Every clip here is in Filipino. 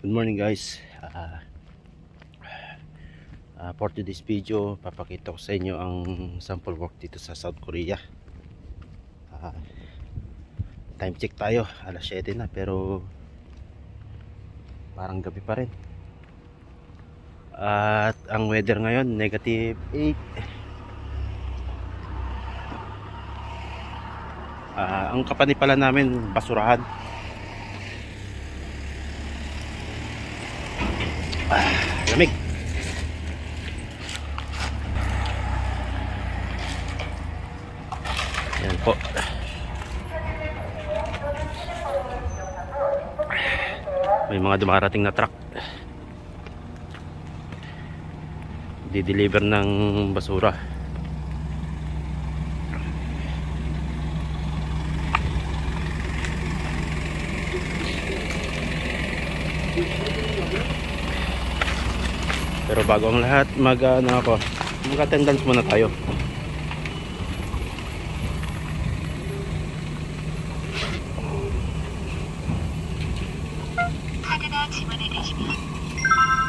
Good morning guys. For today's video, papakita ko sa inyo ang sample work dito sa South Korea. Time check tayo, alas 7 na pero parang gabi pa rin. At ang weather ngayon -8. Ang kapanipala namin basurahan. Lamig. Yan po. May mga dumarating na truck. Di-deliver ng basura. Pero bago ang lahat, mag-attendance muna tayo.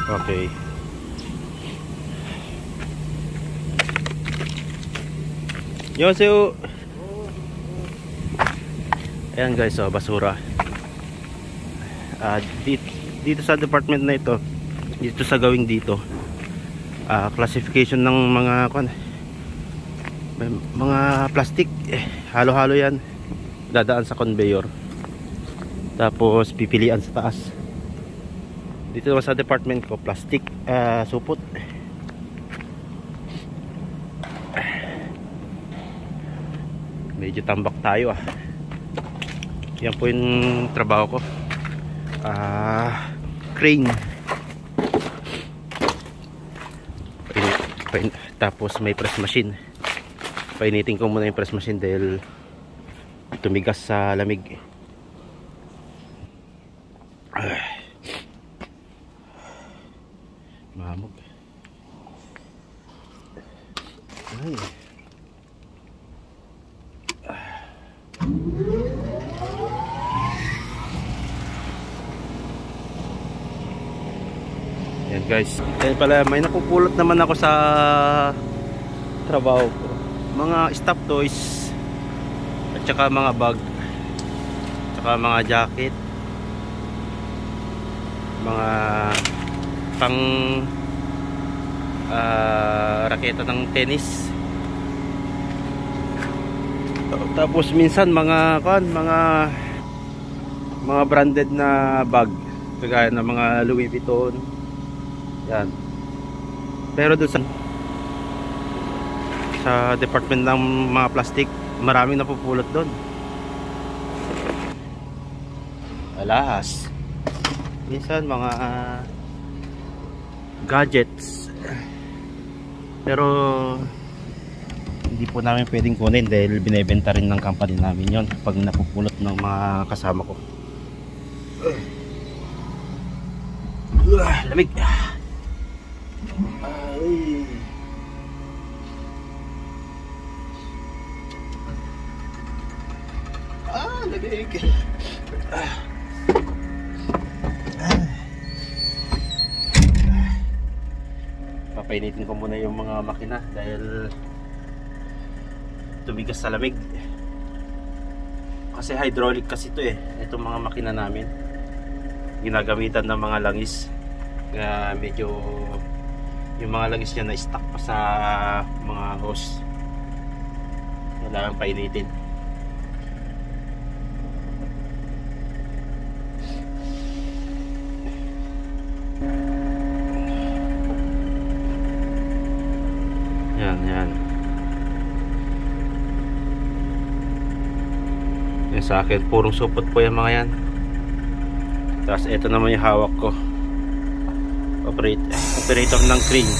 Okay. Yosu. Ayan guys, basura. Dito sa department na ito, dito sa gawing dito, classification ng mga plastic, halo-halo yan, dadaan sa conveyor, tapos pipilian sa taas. Dito sa department ko, plastic, supot. Medyo tambak tayo yan po yung trabaho ko. Crane. Tapos may press machine. Painitin ko muna yung press machine dahil tumigas sa lamig. Mamog. Ay. Yan guys, pala may napupulot naman ako sa trabaho ko. Mga stop toys at saka mga bag, at saka mga jacket, mga pang raketa ng tennis. Tapos minsan mga branded na bag, kagaya ng mga Louis Vuitton. Yan. Pero doon sa department ng mga plastic, maraming napupulot doon. Alas. Minsan mga gadgets. Pero hindi po namin pwedeng kunin dahil binebenta rin ng company namin yon pag napupulot ng mga kasama ko. Lamig. Ay. Lamig. Papainitin ko muna yung mga makina dahil tumigas sa lamig. Kasi hydraulic kasi ito itong mga makina namin. Ginagamitan ng mga langis. Kaya medyo yung mga langis niya na stuck pa sa mga hose. Kailangan painitin. Yan. Yan sa akin, purong supot po yung mga yan. Tapos ito naman yung hawak ko. Operator ng crane.